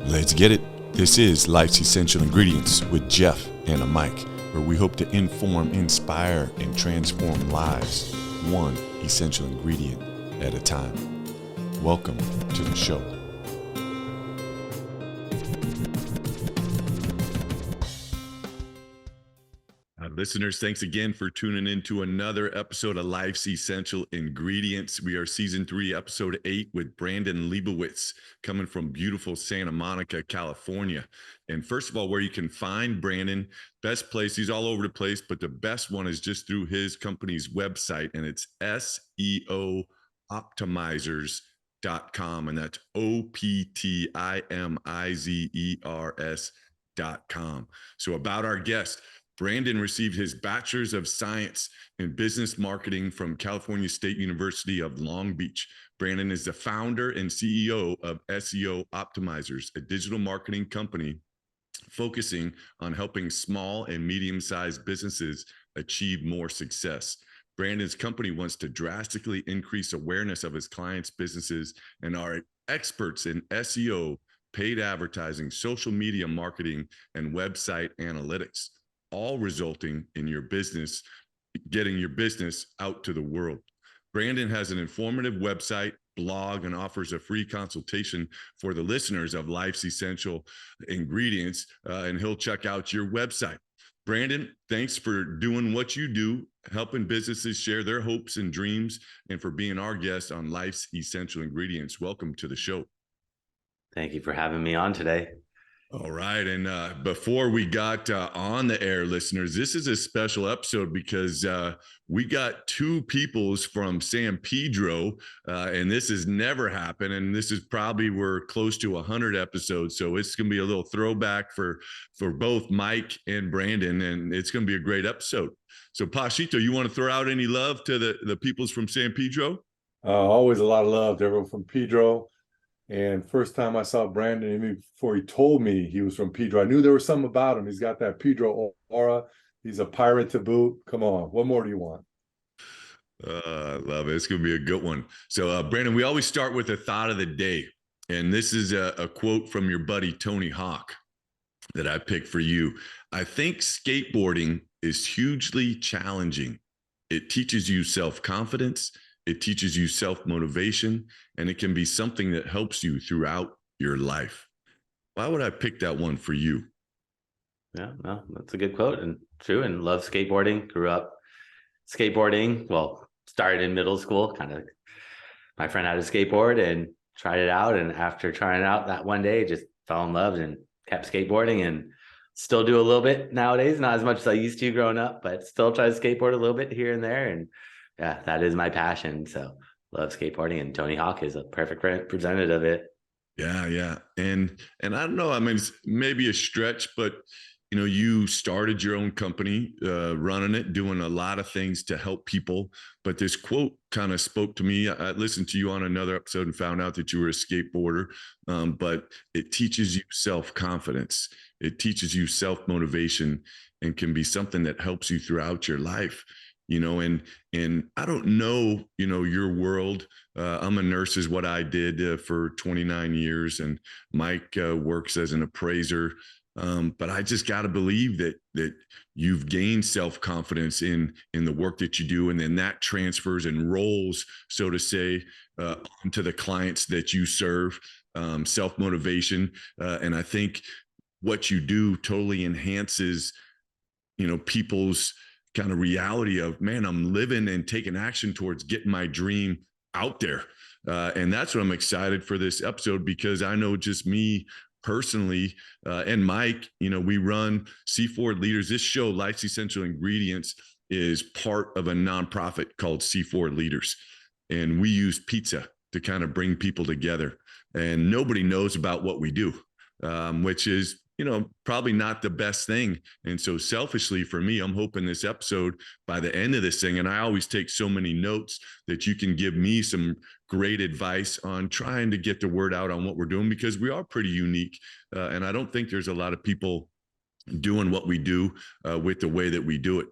Let's get it. This is Life's Essential Ingredients with Jeff and a Mike, where we hope to inform, inspire, and transform lives, one essential ingredient at a time. Welcome to the show. Listeners, thanks again for tuning in to another episode of Life's Essential Ingredients. We are season 3, episode 8 with Brandon Leibowitz, coming from beautiful Santa Monica, California. And first of all, where you can find Brandon, best place, he's all over the place, but the best one is just through his company's website, and it's SEO Optimizers.com, and that's OPTIMIZERS.com. So about our guest, Brandon received his Bachelor's of Science in Business Marketing from California State University of Long Beach. Brandon is the founder and CEO of SEO Optimizers, a digital marketing company focusing on helping small and medium-sized businesses achieve more success. Brandon's company wants to drastically increase awareness of his clients' businesses and are experts in SEO, paid advertising, social media marketing, and website analytics, all resulting in your business, getting your business out to the world. Brandon has an informative website, blog, and offers a free consultation for the listeners of Life's Essential Ingredients, and he'll check out your website. Brandon, thanks for doing what you do, helping businesses share their hopes and dreams, and for being our guest on Life's Essential Ingredients. Welcome to the show. Thank you for having me on today. All right. And before we got on the air, listeners, this is a special episode because we got two peoples from San Pedro, and this has never happened. And this is probably, we're close to 100 episodes. So it's going to be a little throwback for both Mike and Brandon, and it's going to be a great episode. So Pashito, you want to throw out any love to the peoples from San Pedro? Always a lot of love to everyone from Pedro. And first time I saw Brandon, even before he told me he was from Pedro, I knew there was something about him. He's got that Pedro aura. He's a pirate to boot. Come on, what more do you want? I love it. It's going to be a good one. So, Brandon, we always start with a thought of the day. And this is a quote from your buddy, Tony Hawk, that I picked for you. I think skateboarding is hugely challenging. It teaches you self-confidence. It teaches you self-motivation, and it can be something that helps you throughout your life. Why would I pick that one for you? Yeah, no, that's a good quote and true. And love skateboarding. Grew up skateboarding. Well, started in middle school. My friend had a skateboard and tried it out. And after trying it out that one day, just fell in love and kept skateboarding, and still do a little bit nowadays. Not as much as I used to growing up, but still try to skateboard a little bit here and there. And yeah, that is my passion. So love skateboarding, and Tony Hawk is a perfect representative of it. Yeah. And I don't know, I mean, it's maybe a stretch, but you know, you started your own company, running it, doing a lot of things to help people. But this quote kind of spoke to me. I listened to you on another episode and found out that you were a skateboarder, but it teaches you self-confidence. It teaches you self-motivation, and can be something that helps you throughout your life. You know, and I don't know, you know, your world. I'm a nurse is what I did for 29 years. And Mike works as an appraiser. But I just got to believe that you've gained self-confidence in the work that you do. And then that transfers and rolls, so to say, onto the clients that you serve, self-motivation. And I think what you do totally enhances, you know, people's kind of reality of, man, I'm living and taking action towards getting my dream out there. And that's what I'm excited for this episode, because I know just me personally, and Mike, you know, we run C4 Leaders. This show, Life's Essential Ingredients, is part of a nonprofit called C4 Leaders. And we use pizza to kind of bring people together. And nobody knows about what we do, which is, you know, probably not the best thing. And so selfishly for me, I'm hoping this episode, by the end of this thing, and I always take so many notes, that you can give me some great advice on trying to get the word out on what we're doing, because we are pretty unique. And I don't think there's a lot of people doing what we do with the way that we do it.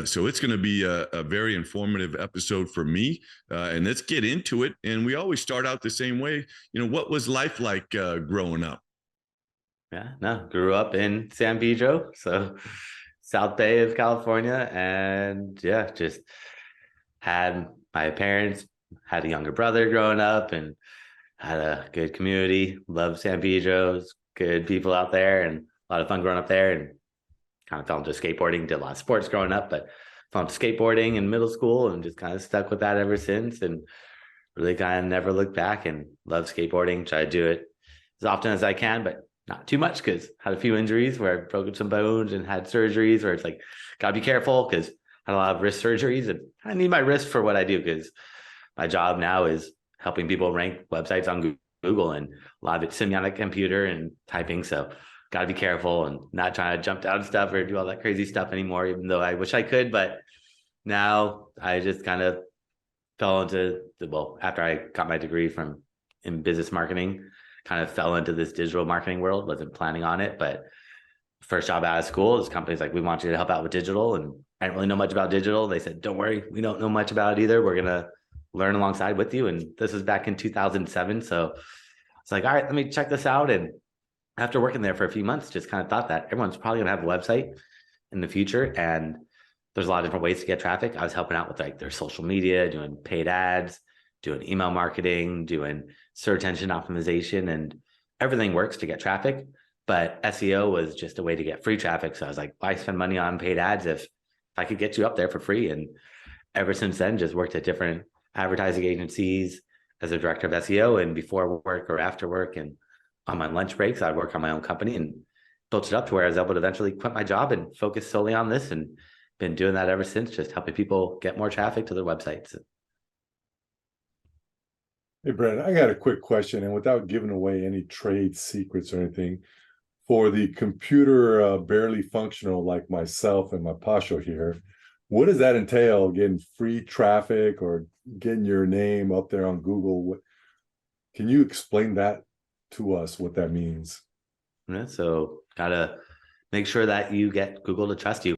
So it's going to be a very informative episode for me. And let's get into it. And we always start out the same way. You know, what was life like growing up? Yeah, no, grew up in San Pedro, so South Bay of California, and yeah, just had my parents, had a younger brother growing up, and had a good community. Loved San Pedro, good people out there, and a lot of fun growing up there. And kind of fell into skateboarding. Did a lot of sports growing up, but fell into skateboarding in middle school, and just kind of stuck with that ever since. And really kind of never looked back, and love skateboarding. Try to do it as often as I can, but not too much, because had a few injuries where I broke some bones and had surgeries where it's like, gotta be careful, because I had a lot of wrist surgeries, and I need my wrist for what I do, because my job now is helping people rank websites on Google, and a lot of it's sitting on a computer and typing. So got to be careful and not trying to jump down stuff or do all that crazy stuff anymore, even though I wish I could. But now I just kind of fell into well, after I got my degree in business marketing, kind of fell into this digital marketing world. Wasn't planning on it, but first job out of school, this company's like, we want you to help out with digital. And I didn't really know much about digital. They said, don't worry, we don't know much about it either. We're going to learn alongside with you. And this was back in 2007. So it's like, all right, let me check this out. And after working there for a few months, just kind of thought that everyone's probably going to have a website in the future. And there's a lot of different ways to get traffic. I was helping out with like their social media, doing paid ads, doing email marketing, doing search engine optimization, and everything works to get traffic. But SEO was just a way to get free traffic. So I was like, why spend money on paid ads if I could get you up there for free? And ever since then, just worked at different advertising agencies as a director of SEO, and before work or after work and on my lunch breaks, I'd work on my own company and built it up to where I was able to eventually quit my job and focus solely on this, and been doing that ever since, just helping people get more traffic to their websites. Hey, Brandon, I got a quick question, and without giving away any trade secrets or anything, for the computer barely functional like myself and my Pasho here, what does that entail? Getting free traffic or getting your name up there on Google? Can you explain that to us, what that means? Yeah, so gotta make sure that you get Google to trust you.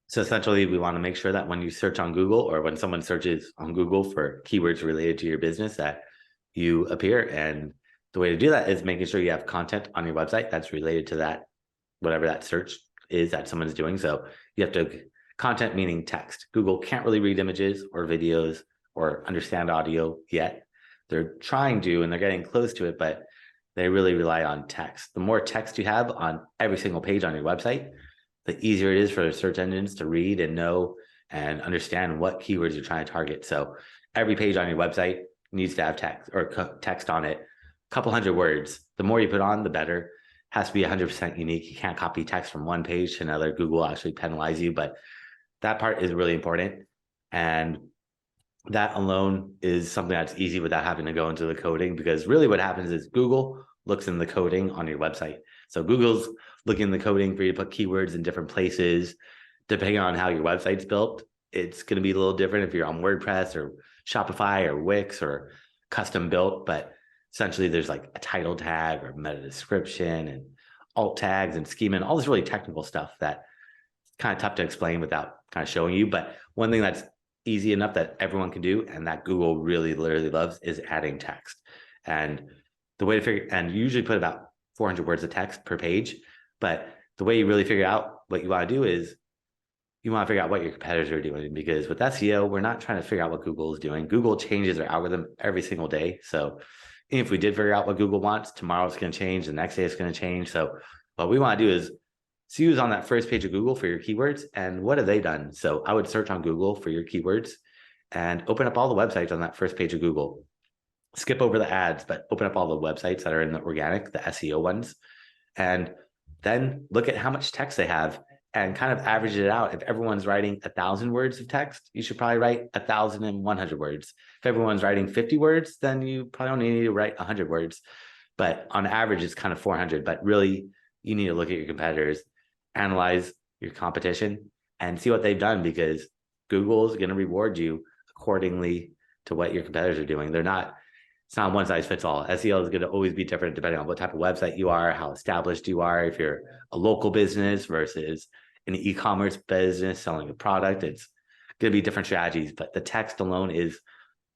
So essentially, we want to make sure that when you search on Google, or when someone searches on Google for keywords related to your business, that you appear. And the way to do that is making sure you have content on your website that's related to that, whatever that search is that someone's doing. So you have to, content meaning text. Google can't really read images or videos or understand audio yet. They're trying to, and they're getting close to it, but they really rely on text. The more text you have on every single page on your website, the easier it is for search engines to read and know and understand what keywords you're trying to target. So every page on your website needs to have text, or text on it, a couple hundred words. The more you put on, the better. Has to be 100% unique. You can't copy text from one page to another. Google will actually penalize you, but that part is really important. And that alone is something that's easy without having to go into the coding, because really what happens is Google looks in the coding on your website. So Google's looking in the coding for you to put keywords in different places. Depending on how your website's built, it's going to be a little different if you're on WordPress or Shopify or Wix or custom built. But essentially there's like a title tag or meta description and alt tags and schema and all this really technical stuff that kind of tough to explain without kind of showing you. But one thing that's easy enough that everyone can do, and that Google really literally loves, is adding text. And the way to figure, and you usually put about 400 words of text per page, but the way you really figure out what you want to do is you want to figure out what your competitors are doing, because with SEO, we're not trying to figure out what Google is doing. Google changes their algorithm every single day. So if we did figure out what Google wants, tomorrow it's going to change, the next day it's going to change. So what we want to do is see who's on that first page of Google for your keywords and what have they done. So I would search on Google for your keywords and open up all the websites on that first page of Google. Skip over the ads, but open up all the websites that are in the organic, the SEO ones, and then look at how much text they have and kind of average it out. If everyone's writing 1,000 words of text, you should probably write 1,100 words. If everyone's writing 50 words, then you probably only need to write 100 words. But on average, it's kind of 400. But really, you need to look at your competitors, analyze your competition, and see what they've done, because Google is going to reward you accordingly to what your competitors are doing. It's not one size fits all. SEO is going to always be different depending on what type of website you are, how established you are. If you're a local business versus an e-commerce business selling a product, it's going to be different strategies. But the text alone is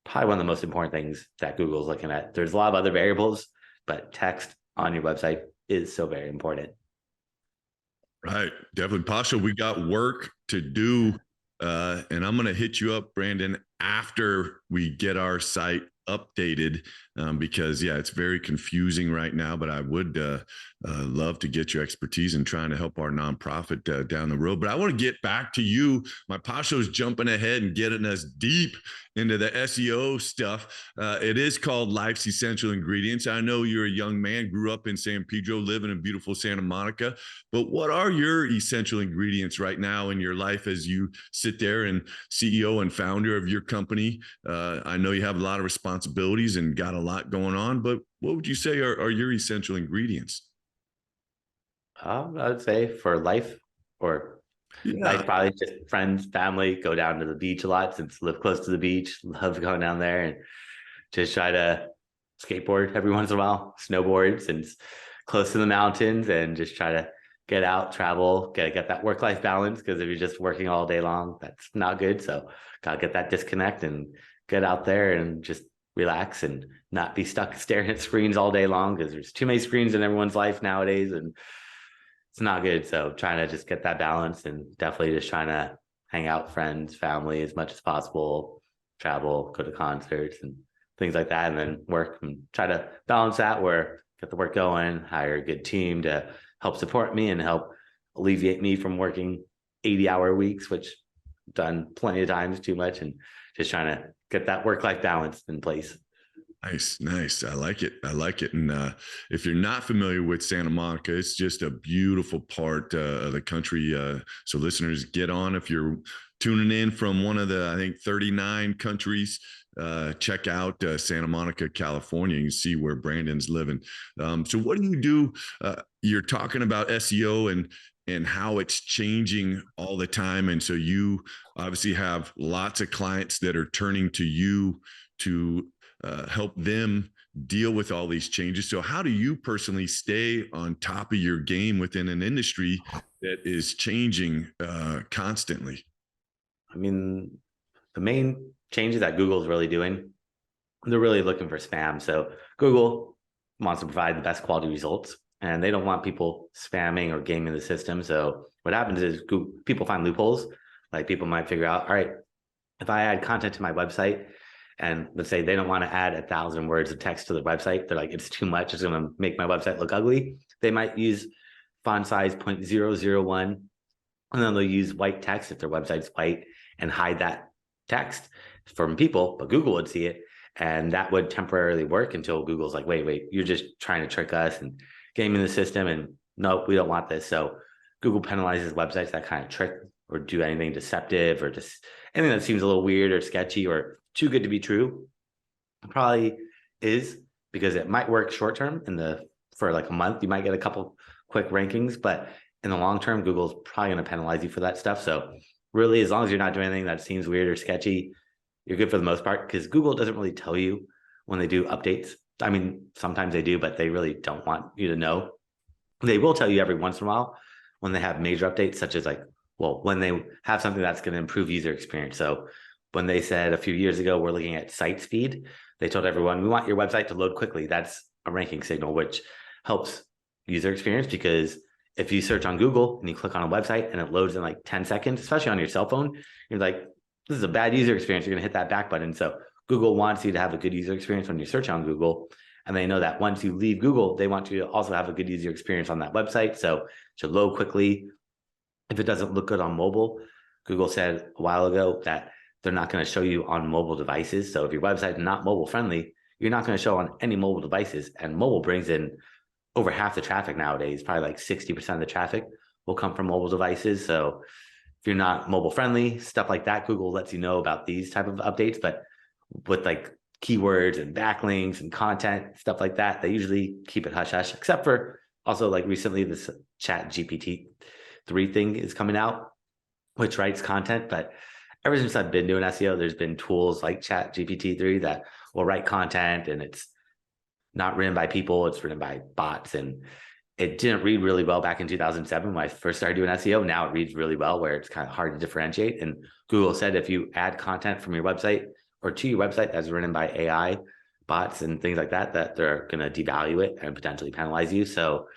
probably one of the most important things that Google's looking at. There's a lot of other variables, but text on your website is so very important. Right. Definitely. Pasha, we got work to do. And I'm going to hit you up, Brandon, after we get our site updated, because it's very confusing right now, but I would love to get your expertise in trying to help our nonprofit down the road. But I want to get back to you. My Pasha's jumping ahead and getting us deep into the SEO stuff. It is called Life's Essential Ingredients. I know you're a young man, grew up in San Pedro, living in beautiful Santa Monica, but what are your essential ingredients right now in your life as you sit there and CEO and founder of your company? I know you have a lot of responsibilities and got a lot going on, but what would you say are your essential ingredients? I would say for life, or life, probably just friends, family, go down to the beach a lot since I live close to the beach. Love going down there and just try to skateboard every once in a while, snowboard since close to the mountains, and just try to get out, travel, get that work-life balance, because if you're just working all day long, that's not good. So gotta get that disconnect and get out there and just relax and not be stuck staring at screens all day long, because there's too many screens in everyone's life nowadays and it's not good. So trying to just get that balance, and definitely just trying to hang out, friends, family as much as possible, travel, go to concerts and things like that, and then work and try to balance that, where get the work going, hire a good team to help support me and help alleviate me from working 80-hour weeks, which I've done plenty of times, too much, and just trying to get that work-life balance in place. Nice. I like it. And if you're not familiar with Santa Monica, it's just a beautiful part of the country. So listeners, get on. If you're tuning in from one of the, I think, 39 countries, check out Santa Monica, California. You can see where Brandon's living. So what do you do? You're talking about SEO and how it's changing all the time. And so you obviously have lots of clients that are turning to you to help them deal with all these changes. So how do you personally stay on top of your game within an industry that is changing constantly? I mean, the main changes that Google's really doing, they're really looking for spam. So Google wants to provide the best quality results, and they don't want people spamming or gaming the system. So what happens is people find loopholes. Like, people might figure out, all right, if I add content to my website, and let's say they don't want to add 1,000 words of text to the website, they're like, it's too much, it's going to make my website look ugly. They might use font size 0.001, and then they'll use white text if their website's white and hide that text from people, but Google would see it, and that would temporarily work until Google's like, wait, you're just trying to trick us and gaming the system, and no, we don't want this. So Google penalizes websites that kind of trick or do anything deceptive or just anything that seems a little weird or sketchy or too good to be true. It probably is, because it might work short term for like a month. You might get a couple quick rankings, but in the long term, Google's probably going to penalize you for that stuff. So really, as long as you're not doing anything that seems weird or sketchy, you're good for the most part, because Google doesn't really tell you when they do updates. I mean, sometimes they do, but they really don't want you to know. They will tell you every once in a while when they have major updates, such as when they have something that's going to improve user experience. So when they said a few years ago, we're looking at site speed, they told everyone, we want your website to load quickly. That's a ranking signal, which helps user experience, because if you search on Google and you click on a website and it loads in like 10 seconds, especially on your cell phone, you're like, this is a bad user experience. You're going to hit that back button. So Google wants you to have a good user experience when you search on Google. And they know that once you leave Google, they want you to also have a good user experience on that website. So it should load quickly. If it doesn't look good on mobile, Google said a while ago that they're not going to show you on mobile devices. So if your website is not mobile friendly, you're not going to show on any mobile devices. And mobile brings in over half the traffic nowadays. Probably like 60% of the traffic will come from mobile devices. So if you're not mobile friendly, stuff like that, Google lets you know about these type of updates. But with like keywords and backlinks and content, stuff like that, they usually keep it hush hush, except for also like recently this Chat GPT-3 thing is coming out, which writes content. But ever since I've been doing SEO, there's been tools like Chat GPT-3 that will write content, and it's not written by people, it's written by bots. And it didn't read really well back in 2007 when I first started doing SEO. Now it reads really well, where it's kind of hard to differentiate. And Google said if you add content from your website or to your website that's written by AI bots and things like that, that they're going to devalue it and potentially penalize you. So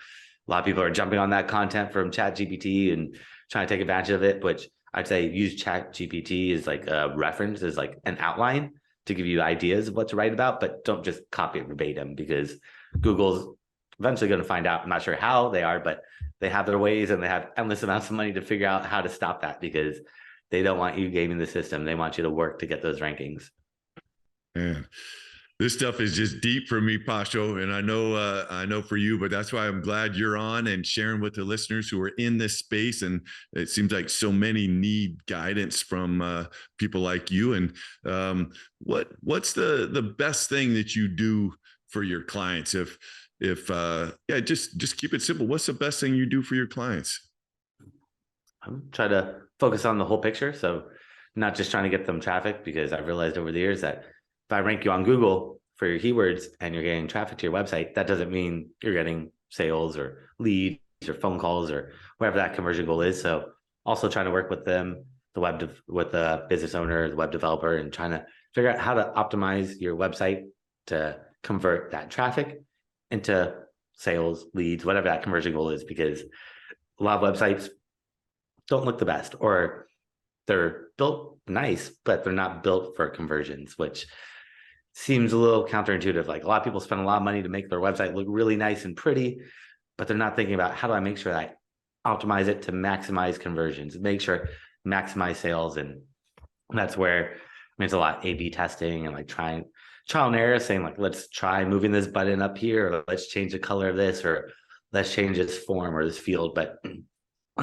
a lot of people are jumping on that content from ChatGPT and trying to take advantage of it, which I'd say use ChatGPT as like a reference, as like an outline to give you ideas of what to write about, but don't just copy it verbatim, because Google's eventually going to find out. I'm not sure how they are, but they have their ways, and they have endless amounts of money to figure out how to stop that, because they don't want you gaming the system. They want you to work to get those rankings. Man, this stuff is just deep for me, Pasho, and I know for you, but that's why I'm glad you're on and sharing with the listeners who are in this space. And it seems like so many need guidance from people like you. And what's the best thing that you do for your clients? If yeah, just keep it simple. What's the best thing you do for your clients? I'm trying to focus on the whole picture, so not just trying to get them traffic, because I've realized over the years that if I rank you on Google for your keywords and you're getting traffic to your website, that doesn't mean you're getting sales or leads or phone calls or whatever that conversion goal is. So also trying to work with them, with the business owner, the web developer, and trying to figure out how to optimize your website to convert that traffic into sales, leads, whatever that conversion goal is, because a lot of websites don't look the best, or they're built nice, but they're not built for conversions, which seems a little counterintuitive. Like, a lot of people spend a lot of money to make their website look really nice and pretty, but they're not thinking about, how do I make sure that I optimize it to maximize conversions, make sure maximize sales. And that's where, I mean, it's a lot A/B testing and like trial and error, saying like, let's try moving this button up here, or let's change the color of this, or let's change this form or this field. But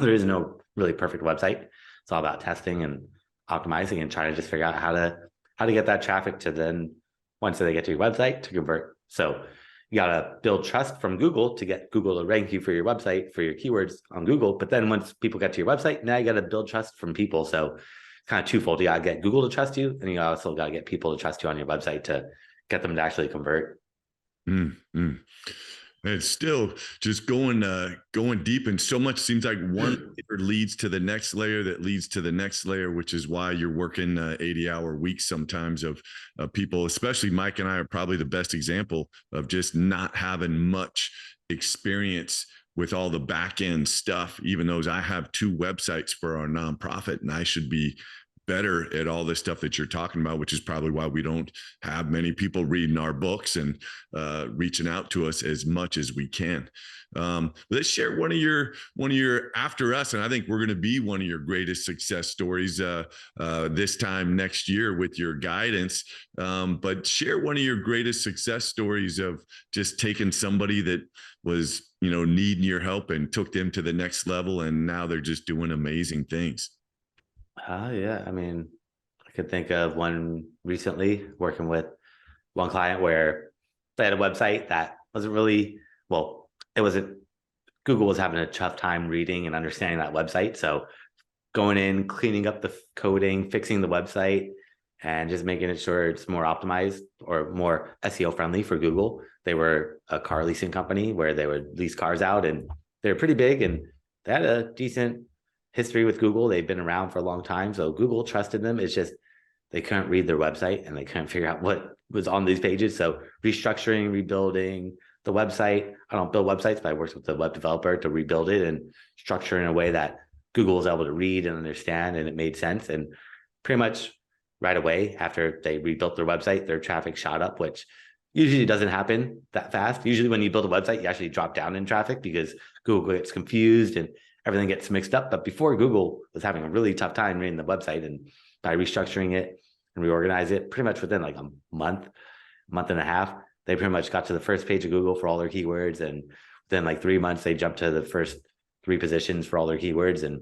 there is no really perfect website. It's all about testing and optimizing and trying to just figure out how to get that traffic to then, once they get to your website, to convert. So you got to build trust from Google to get Google to rank you for your website, for your keywords on Google. But then once people get to your website, now you got to build trust from people. So kind of twofold. You got to get Google to trust you, and you also got to get people to trust you on your website to get them to actually convert. Mm-hmm. It's still just going deep, and so much seems like one layer leads to the next layer that leads to the next layer, which is why you're working 80-hour weeks sometimes of people, especially Mike and I are probably the best example of just not having much experience with all the back end stuff, even though I have 2 websites for our nonprofit, and I should be better at all this stuff that you're talking about, which is probably why we don't have many people reading our books and reaching out to us as much as we can. Let's share one of your after us, and I think we're going to be one of your greatest success stories this time next year with your guidance. But share one of your greatest success stories of just taking somebody that was, needing your help and took them to the next level, and now they're just doing amazing things. Yeah. I mean, I could think of one recently, working with one client where they had a website that wasn't really, well, Google was having a tough time reading and understanding that website. So going in, cleaning up the coding, fixing the website, and just making it sure it's more optimized or more SEO friendly for Google. They were a car leasing company where they would lease cars out, and they're pretty big, and they had a decent history with Google. They've been around for a long time, so Google trusted them. It's just they couldn't read their website, and they couldn't figure out what was on these pages. So restructuring, rebuilding the website. I don't build websites, but I worked with the web developer to rebuild it and structure in a way that Google was able to read and understand, and it made sense. And pretty much right away after they rebuilt their website, their traffic shot up, which usually doesn't happen that fast. Usually when you build a website, you actually drop down in traffic because Google gets confused and everything gets mixed up. But before, Google was having a really tough time reading the website, and by restructuring it and reorganize it, pretty much within like a month and a half, they pretty much got to the first page of Google for all their keywords. And within like 3 months, they jumped to the first 3 positions for all their keywords. And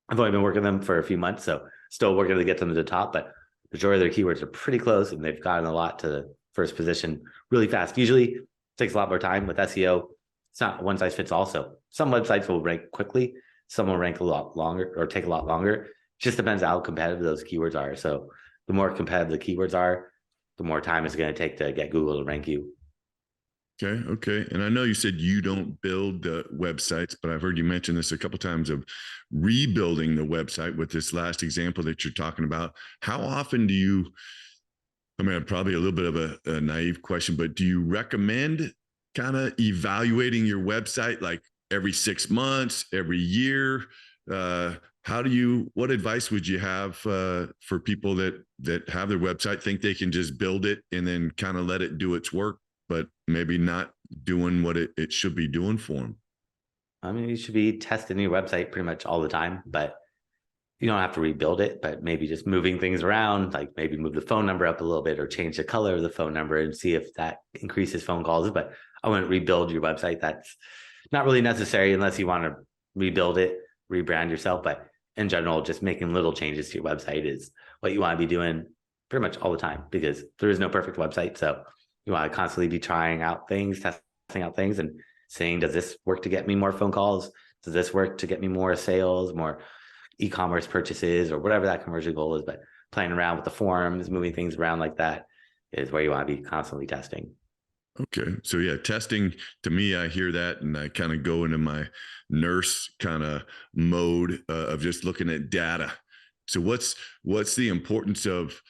I've only been working with them for a few months, so still working to get them to the top, but the majority of their keywords are pretty close, and they've gotten a lot to the first position really fast. Usually it takes a lot more time with SEO. It's not one size fits all. So some websites will rank quickly, some will rank a lot longer or take a lot longer. It just depends how competitive those keywords are. So the more competitive the keywords are, the more time it's going to take to get Google to rank you. Okay. And I know you said you don't build the websites, but I've heard you mention this a couple of times of rebuilding the website with this last example that you're talking about. How often do you, I mean, probably a little bit of a naive question, but do you recommend kind of evaluating your website like every 6 months, every year? What advice would you have for people that have their website, think they can just build it and then kind of let it do its work, but maybe not doing what it should be doing for them? I mean, you should be testing your website pretty much all the time, but you don't have to rebuild it, but maybe just moving things around, like maybe move the phone number up a little bit or change the color of the phone number and see if that increases phone calls. But I wouldn't rebuild your website. That's not really necessary unless you want to rebuild it, rebrand yourself. But in general, just making little changes to your website is what you want to be doing pretty much all the time, because there is no perfect website. So you want to constantly be trying out things, testing out things and saying, does this work to get me more phone calls? Does this work to get me more sales, more e-commerce purchases, or whatever that conversion goal is? But playing around with the forms, moving things around like that is where you want to be constantly testing. Okay. So yeah, testing, to me, I hear that and I kind of go into my nurse kind of mode of just looking at data. So what's the importance of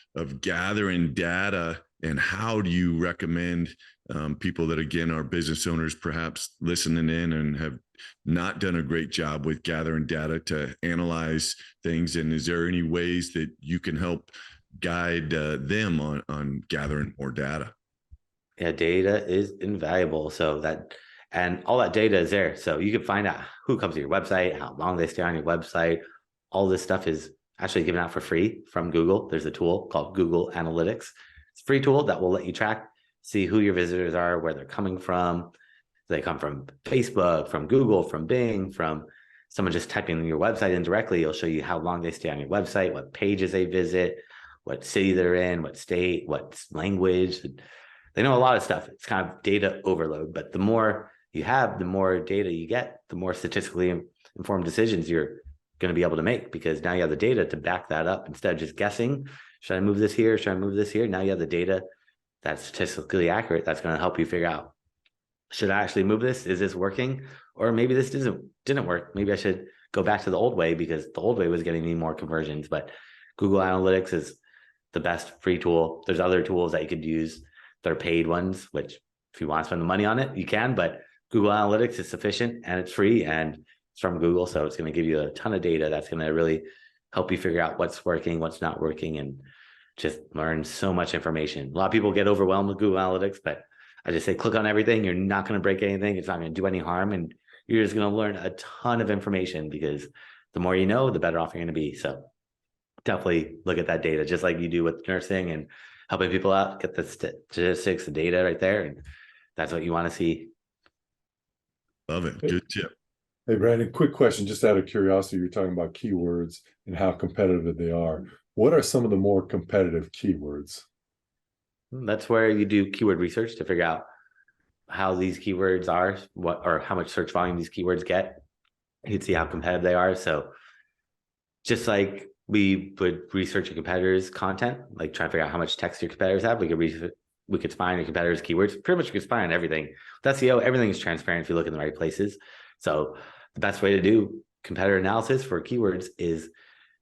gathering data, and how do you recommend people that, again, are business owners perhaps listening in and have not done a great job with gathering data to analyze things? And is there any ways that you can help guide them on gathering more data? Yeah, data is invaluable. So that, and all that data is there. So you can find out who comes to your website, how long they stay on your website. All this stuff is actually given out for free from Google. There's a tool called Google Analytics. It's a free tool that will let you track, see who your visitors are, where they're coming from. They come from Facebook, from Google, from Bing, from someone just typing your website in directly. It'll show you how long they stay on your website, what pages they visit, what city they're in, what state, what language. They know a lot of stuff. It's kind of data overload, but the more you have, the more data you get, the more statistically informed decisions you're going to be able to make, because now you have the data to back that up instead of just guessing. Should I move this here? Should I move this here? Now you have the data that's statistically accurate. That's going to help you figure out, should I actually move this? Is this working? Or maybe this didn't work. Maybe I should go back to the old way because the old way was getting me more conversions. But Google Analytics is the best free tool. There's other tools that you could use. They're paid ones, which if you want to spend the money on it, you can, but Google Analytics is sufficient and it's free and it's from Google. So it's going to give you a ton of data that's going to really help you figure out what's working, what's not working, and just learn so much information. A lot of people get overwhelmed with Google Analytics, but I just say, click on everything. You're not going to break anything. It's not going to do any harm. And you're just going to learn a ton of information, because the more you know, the better off you're going to be. So definitely look at that data, just like you do with nursing and helping people out, get the statistics, the data right there. And that's what you want to see. Love it. Good tip. Hey, Brandon, quick question, just out of curiosity. You're talking about keywords and how competitive they are. What are some of the more competitive keywords? That's where you do keyword research to figure out how these keywords are, what or how much search volume these keywords get. You can see how competitive they are. So just like we would research your competitors' content, like try to figure out how much text your competitors have, we could spy on your competitors' keywords. Pretty much we could spy on everything. With SEO, everything is transparent if you look in the right places. So the best way to do competitor analysis for keywords is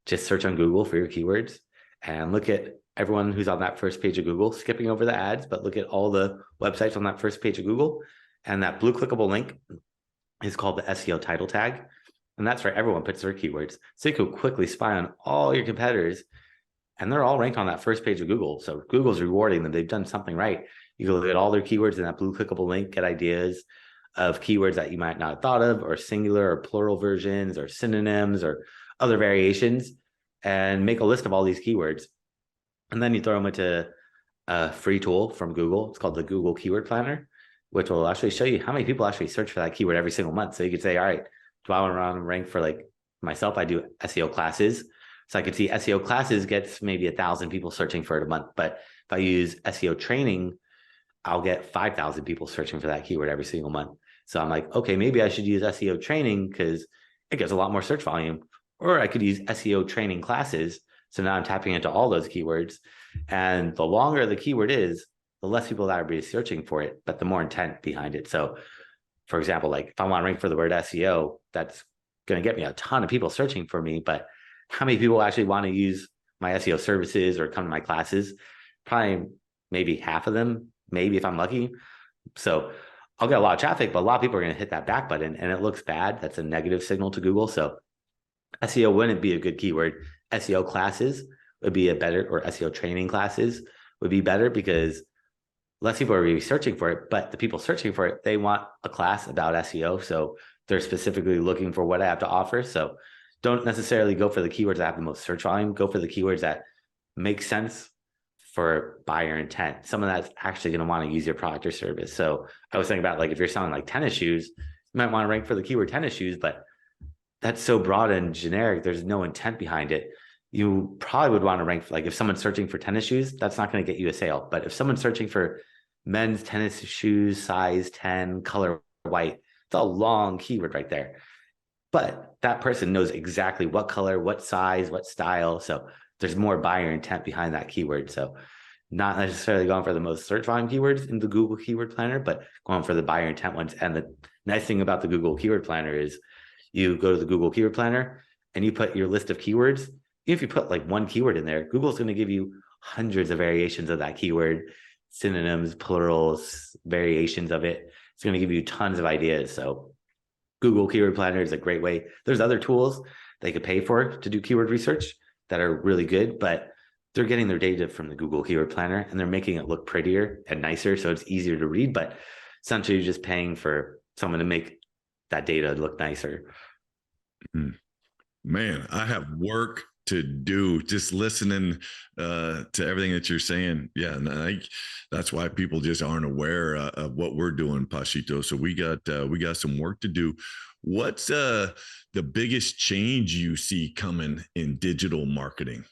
just search on Google for your keywords and look at everyone who's on that first page of Google, skipping over the ads, but look at all the websites on that first page of Google. And that blue clickable link is called the SEO title tag. And that's where everyone puts their keywords. So you can quickly spy on all your competitors, and they're all ranked on that first page of Google. So Google's rewarding them. They've done something right. You can look at all their keywords in that blue clickable link, get ideas of keywords that you might not have thought of, or singular or plural versions or synonyms or other variations, and make a list of all these keywords. And then you throw them into a free tool from Google. It's called the Google Keyword Planner, which will actually show you how many people actually search for that keyword every single month. So you could say, all right, do I want to rank for, like myself, I do SEO classes. So I could see SEO classes gets maybe 1,000 people searching for it a month. But if I use SEO training, I'll get 5,000 people searching for that keyword every single month. So I'm like, okay, maybe I should use SEO training because it gets a lot more search volume. Or I could use SEO training classes. So now I'm tapping into all those keywords. And the longer the keyword is, the less people that are searching for it, but the more intent behind it. So for example, like if I want to rank for the word SEO, that's going to get me a ton of people searching for me. But how many people actually want to use my SEO services or come to my classes? Probably maybe half of them, maybe if I'm lucky. So I'll get a lot of traffic, but a lot of people are going to hit that back button and it looks bad. That's a negative signal to Google. So SEO wouldn't be a good keyword. SEO classes would be a better, or SEO training classes would be better, because less people are really searching for it, but the people searching for it, they want a class about SEO. So they're specifically looking for what I have to offer. So don't necessarily go for the keywords that have the most search volume. Go for the keywords that make sense for buyer intent. Someone that's actually going to want to use your product or service. So I was thinking about, like, if you're selling like tennis shoes, you might want to rank for the keyword tennis shoes, but that's so broad and generic. There's no intent behind it. You probably would want to rank for, like, if someone's searching for tennis shoes, that's not going to get you a sale. But if someone's searching for men's tennis shoes, size 10, color white, it's a long keyword right there. But that person knows exactly what color, what size, what style. So there's more buyer intent behind that keyword. So not necessarily going for the most search volume keywords in the Google Keyword Planner, but going for the buyer intent ones. And the nice thing about the Google Keyword Planner is you go to the Google Keyword Planner and you put your list of keywords. If you put like one keyword in there, Google's going to give you hundreds of variations of that keyword, synonyms, plurals, variations of it. It's going to give you tons of ideas. So Google Keyword Planner is a great way. There's other tools they could pay for to do keyword research that are really good, but they're getting their data from the Google Keyword Planner and they're making it look prettier and nicer. So it's easier to read, but essentially you're just paying for someone to make that data look nicer. Man, I have work to do just listening to everything that you're saying. Yeah, and that's why people just aren't aware of what we're doing, Pashito. So we got some work to do. What's the biggest change you see coming in digital marketing?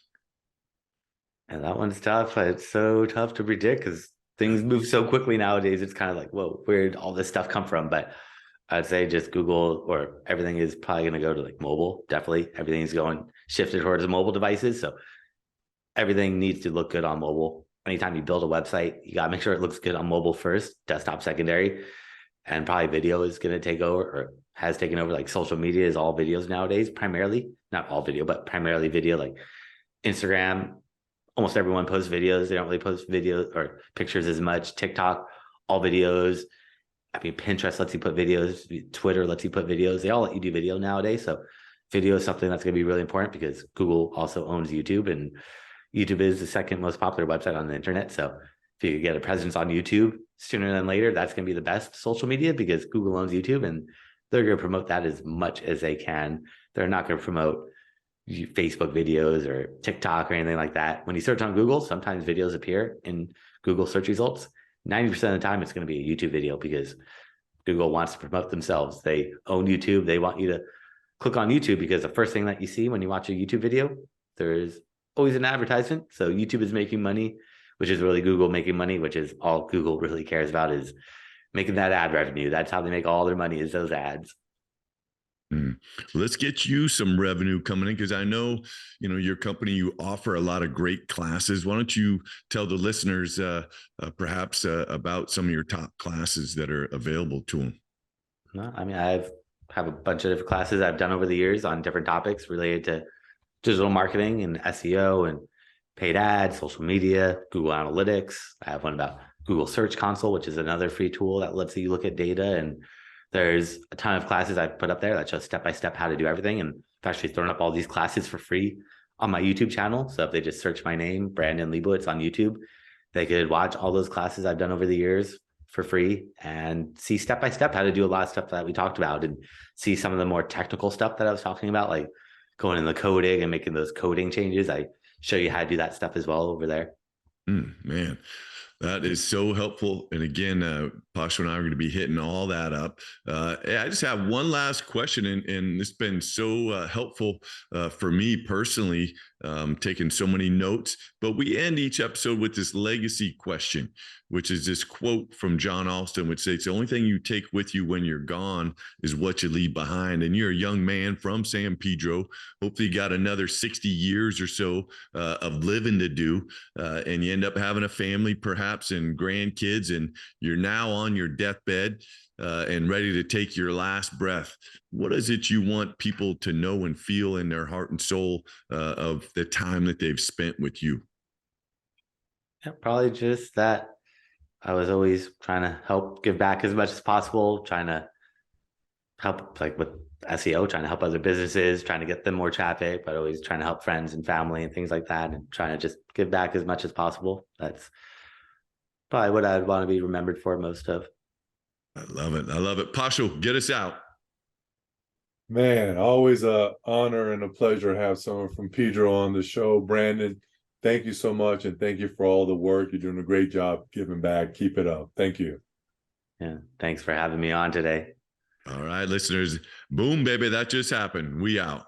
And that one's tough. It's so tough to predict because things move so quickly nowadays. It's kind of like, whoa, where did all this stuff come from? But I'd say just Google, or everything is probably going to go to like mobile. Definitely everything's going shifted towards mobile devices. So everything needs to look good on mobile. Anytime you build a website, you got to make sure it looks good on mobile first, desktop secondary, and probably video is going to take over, or has taken over. Like social media is all videos nowadays, primarily, not all video, but primarily video. Like Instagram, almost everyone posts videos. They don't really post videos or pictures as much. TikTok, all videos. I mean, Pinterest lets you put videos. Twitter lets you put videos. They all let you do video nowadays. So video is something that's going to be really important because Google also owns YouTube, and YouTube is the second most popular website on the internet. So if you could get a presence on YouTube sooner than later, that's going to be the best social media because Google owns YouTube and they're going to promote that as much as they can. They're not going to promote Facebook videos or TikTok or anything like that. When you search on Google, sometimes videos appear in Google search results. 90% of the time, it's going to be a YouTube video because Google wants to promote themselves. They own YouTube. They want you to click on YouTube because the first thing that you see when you watch a YouTube video, there's always an advertisement. So YouTube is making money, which is really Google making money, which is all Google really cares about, is making that ad revenue. That's how they make all their money, is those ads. Let's get you some revenue coming in, because I know, your company, you offer a lot of great classes. Why don't you tell the listeners perhaps about some of your top classes that are available to them? No, I mean, I have a bunch of different classes I've done over the years on different topics related to digital marketing and SEO and paid ads, social media, Google Analytics. I have one about Google Search Console, which is another free tool that lets you look at data. And there's a ton of classes I've put up there that show step-by-step how to do everything. And I've actually thrown up all these classes for free on my YouTube channel. So if they just search my name, Brandon Leibowitz, on YouTube, they could watch all those classes I've done over the years for free and see step-by-step how to do a lot of stuff that we talked about, and see some of the more technical stuff that I was talking about, like going in the coding and making those coding changes. I show you how to do that stuff as well over there. Man, that is so helpful. And again, Pasha and I are going to be hitting all that up. I just have one last question, and it's been so helpful for me personally, taking so many notes. But we end each episode with this legacy question, which is this quote from John Alston, which says, the only thing you take with you when you're gone is what you leave behind. And you're a young man from San Pedro. Hopefully you got another 60 years or so of living to do. And you end up having a family, perhaps, and grandkids, and you're now on your deathbed and ready to take your last breath. What is it you want people to know and feel in their heart and soul of the time that they've spent with you? Yeah, probably just that I was always trying to help give back as much as possible, trying to help like with SEO, trying to help other businesses, trying to get them more traffic, but always trying to help friends and family and things like that, and trying to just give back as much as possible. That's probably what I'd want to be remembered for most of. I love it. I love it. Pashal, get us out. Man, always a honor and a pleasure to have someone from Pedro on the show. Brandon, thank you so much, and thank you for all the work. You're doing a great job giving back. Keep it up. Thank you. Yeah, thanks for having me on today. All right, listeners. Boom, baby. That just happened. We out.